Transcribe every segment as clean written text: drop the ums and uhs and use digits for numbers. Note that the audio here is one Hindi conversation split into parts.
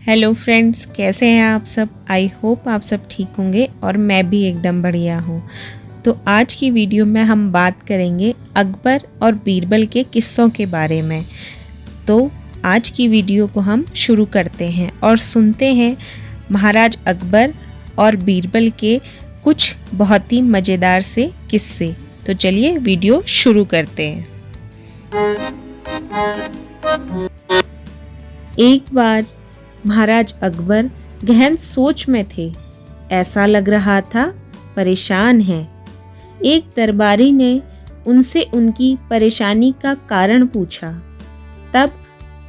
हेलो फ्रेंड्स, कैसे हैं आप सब। आई होप आप सब ठीक होंगे और मैं भी एकदम बढ़िया हूँ। तो आज की वीडियो में हम बात करेंगे अकबर और बीरबल के किस्सों के बारे में। तो आज की वीडियो को हम शुरू करते हैं और सुनते हैं महाराज अकबर और बीरबल के कुछ बहुत ही मज़ेदार से किस्से। तो चलिए वीडियो शुरू करते हैं। एक बार महाराज अकबर गहन सोच में थे। ऐसा लग रहा था परेशान हैं। एक दरबारी ने उनसे उनकी परेशानी का कारण पूछा। तब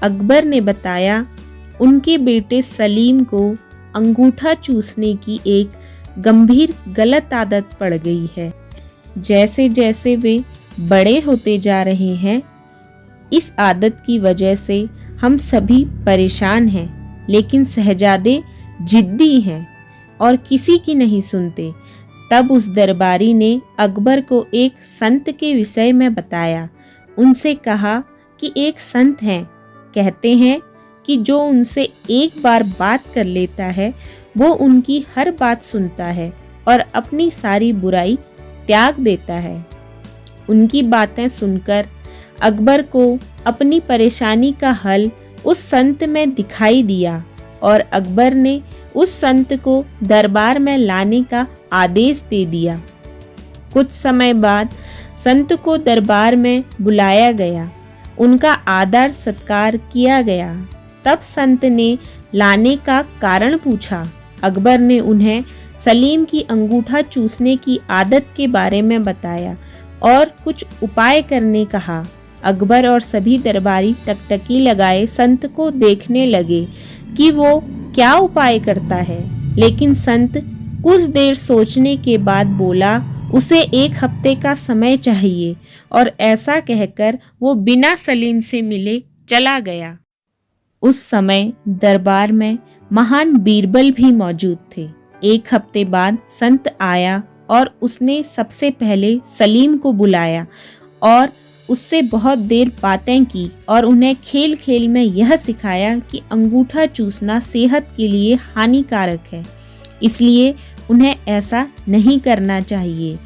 अकबर ने बताया उनके बेटे सलीम को अंगूठा चूसने की एक गंभीर गलत आदत पड़ गई है। जैसे जैसे वे बड़े होते जा रहे हैं, इस आदत की वजह से हम सभी परेशान हैं, लेकिन शहजादे जिद्दी हैं और किसी की नहीं सुनते। तब उस दरबारी ने अकबर को एक संत के विषय में बताया। उनसे कहा कि एक संत हैं, कहते हैं कि जो उनसे एक बार बात कर लेता है वो उनकी हर बात सुनता है और अपनी सारी बुराई त्याग देता है। उनकी बातें सुनकर अकबर को अपनी परेशानी का हल उस संत में दिखाई दिया और अकबर ने उस संत को दरबार में लाने का आदेश दे दिया। कुछ समय बाद संत को दरबार में बुलाया गया। उनका आदर सत्कार किया गया। तब संत ने लाने का कारण पूछा। अकबर ने उन्हें सलीम की अंगूठा चूसने की आदत के बारे में बताया और कुछ उपाय करने कहा। अकबर और सभी दरबारी टकटकी लगाए संत को देखने लगे कि वो क्या उपाय करता है। लेकिन संत कुछ देर सोचने के बाद बोला उसे 1 हफ्ते का समय चाहिए, और ऐसा कहकर वो बिना सलीम से मिले चला गया। उस समय दरबार में महान बीरबल भी मौजूद थे। 1 हफ्ते बाद संत आया और उसने सबसे पहले सलीम को बुलाया और उससे बहुत देर बातें की और उन्हें खेल खेल में यह सिखाया कि अंगूठा चूसना सेहत के लिए हानिकारक है, इसलिए उन्हें ऐसा नहीं करना चाहिए।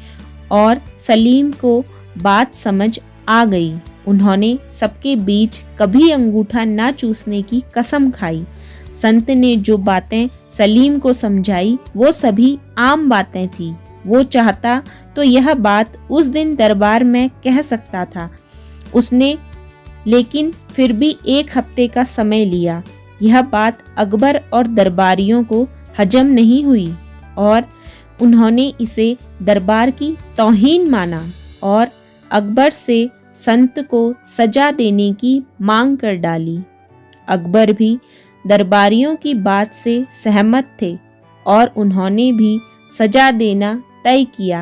और सलीम को बात समझ आ गई। उन्होंने सबके बीच कभी अंगूठा ना चूसने की कसम खाई। संत ने जो बातें सलीम को समझाई वो सभी आम बातें थी। वो चाहता तो यह बात उस दिन दरबार में कह सकता था उसने, लेकिन फिर भी 1 हफ्ते का समय लिया। यह बात अकबर और दरबारियों को हजम नहीं हुई और उन्होंने इसे दरबार की तौहीन माना और अकबर से संत को सजा देने की मांग कर डाली। अकबर भी दरबारियों की बात से सहमत थे और उन्होंने भी सजा देना तय किया।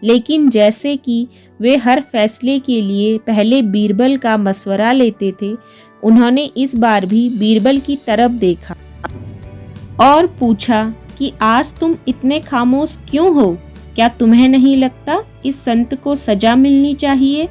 लेकिन जैसे कि वे हर फैसले के लिए पहले बीरबल का मशवरा लेते थे, उन्होंने इस बार भी बीरबल की तरफ देखा और पूछा कि आज तुम इतने खामोश क्यों हो? क्या तुम्हें नहीं लगता इस संत को सजा मिलनी चाहिए?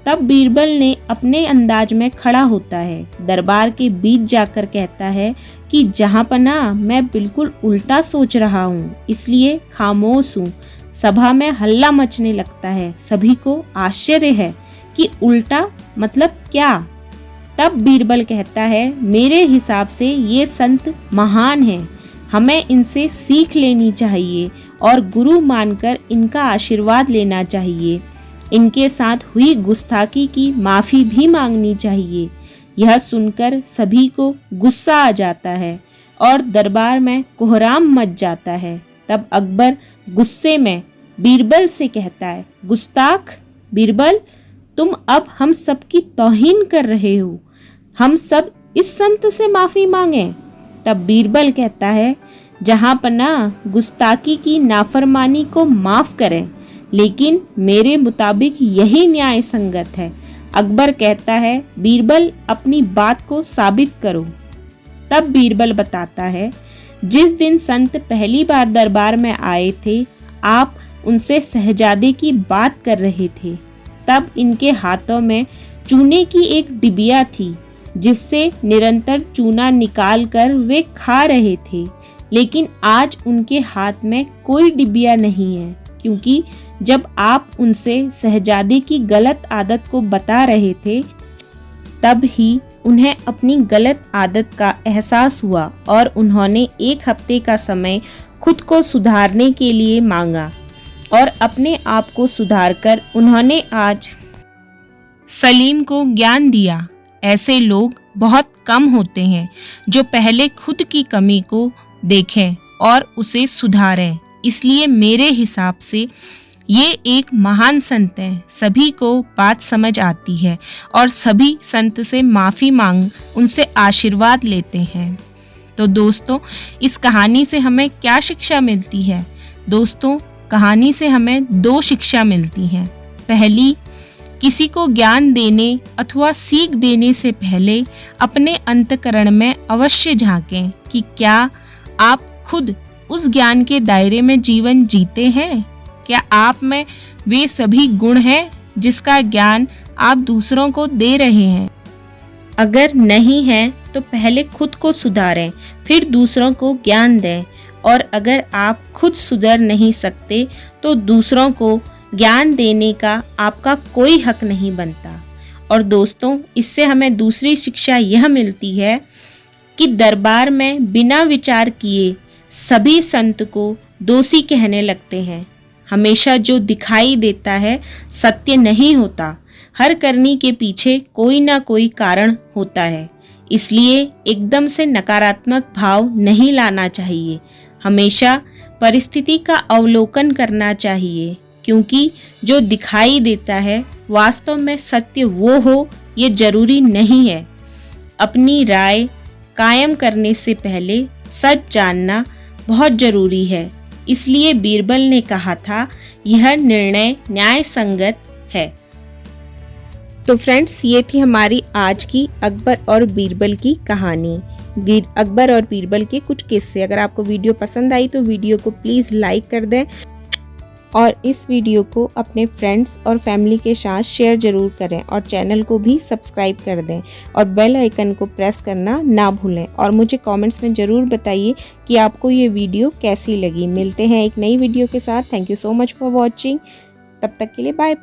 तब बीरबल ने अपने अंदाज में खड़ा होता है, दरबार के बीच जाकर कहता है कि जहांपनाह मैं बिल्कुल उल्टा सोच रहा हूँ, इसलिए खामोश हूँ। सभा में हल्ला मचने लगता है। सभी को आश्चर्य है कि उल्टा मतलब क्या? तब बीरबल कहता है, मेरे हिसाब से ये संत महान हैं, हमें इनसे सीख लेनी चाहिए और गुरु मानकर इनका आशीर्वाद लेना चाहिए। इनके साथ हुई गुस्ताखी की माफ़ी भी मांगनी चाहिए। यह सुनकर सभी को गुस्सा आ जाता है और दरबार में कोहराम मच जाता है। तब अकबर गुस्से में बीरबल से कहता है, गुस्ताख बीरबल, तुम अब हम सब की तौहीन कर रहे हो। हम सब इस संत से माफ़ी मांगें। तब बीरबल कहता है, जहांपनाह गुस्ताखी की नाफरमानी को माफ़ करें, लेकिन मेरे मुताबिक यही न्याय संगत है। अकबर कहता है, बीरबल अपनी बात को साबित करो। तब बीरबल बताता है, जिस दिन संत पहली बार दरबार में आए थे, आप उनसे शहजादे की बात कर रहे थे। तब इनके हाथों में चूने की एक डिबिया थी। जिससे निरंतर चूना निकालकर वे खा रहे थे। लेकिन आज उनके हाथ में कोई डिबिया नहीं है, क्योंकि जब आप उनसे शहजादे की गलत आदत को बता रहे थे, तब ही उन्हें अपनी गलत आदत का एहसास हुआ और उन्होंने 1 हफ्ते का समय खुद को सुधारने के लिए मांगा और अपने आप को सुधारकर उन्होंने आज सलीम को ज्ञान दिया। ऐसे लोग बहुत कम होते हैं जो पहले खुद की कमी को देखें और उसे सुधारें। इसलिए मेरे हिसाब से ये एक महान संत हैं। सभी को बात समझ आती है और सभी संत से माफ़ी मांग उनसे आशीर्वाद लेते हैं। तो दोस्तों, इस कहानी से हमें क्या शिक्षा मिलती है? दोस्तों, कहानी से हमें 2 शिक्षा मिलती हैं। पहली, किसी को ज्ञान देने अथवा सीख देने से पहले अपने अंतःकरण में अवश्य झांकें कि क्या आप खुद उस ज्ञान के दायरे में जीवन जीते हैं। क्या आप में वे सभी गुण हैं जिसका ज्ञान आप दूसरों को दे रहे हैं? अगर नहीं है तो पहले खुद को सुधारें, फिर दूसरों को ज्ञान दें। और अगर आप खुद सुधर नहीं सकते तो दूसरों को ज्ञान देने का आपका कोई हक नहीं बनता। और दोस्तों, इससे हमें दूसरी शिक्षा यह मिलती है कि दरबार में बिना विचार किए सभी संत को दोषी कहने लगते हैं। हमेशा जो दिखाई देता है सत्य नहीं होता। हर करनी के पीछे कोई ना कोई कारण होता है। इसलिए एकदम से नकारात्मक भाव नहीं लाना चाहिए। हमेशा परिस्थिति का अवलोकन करना चाहिए, क्योंकि जो दिखाई देता है वास्तव में सत्य वो हो ये जरूरी नहीं है। अपनी राय कायम करने से पहले सच जानना बहुत जरूरी है। इसलिए बीरबल ने कहा था, यह निर्णय न्याय संगत है। तो फ्रेंड्स, ये थी हमारी आज की अकबर और बीरबल की कहानी। अकबर और बीरबल के कुछ किस्से। अगर आपको वीडियो पसंद आई तो वीडियो को प्लीज़ लाइक कर दें और इस वीडियो को अपने फ्रेंड्स और फैमिली के साथ शेयर ज़रूर करें और चैनल को भी सब्सक्राइब कर दें और बेल आइकन को प्रेस करना ना भूलें। और मुझे कमेंट्स में ज़रूर बताइए कि आपको ये वीडियो कैसी लगी। मिलते हैं एक नई वीडियो के साथ। Thank you so much for watching. तब तक के लिए बाय बाय।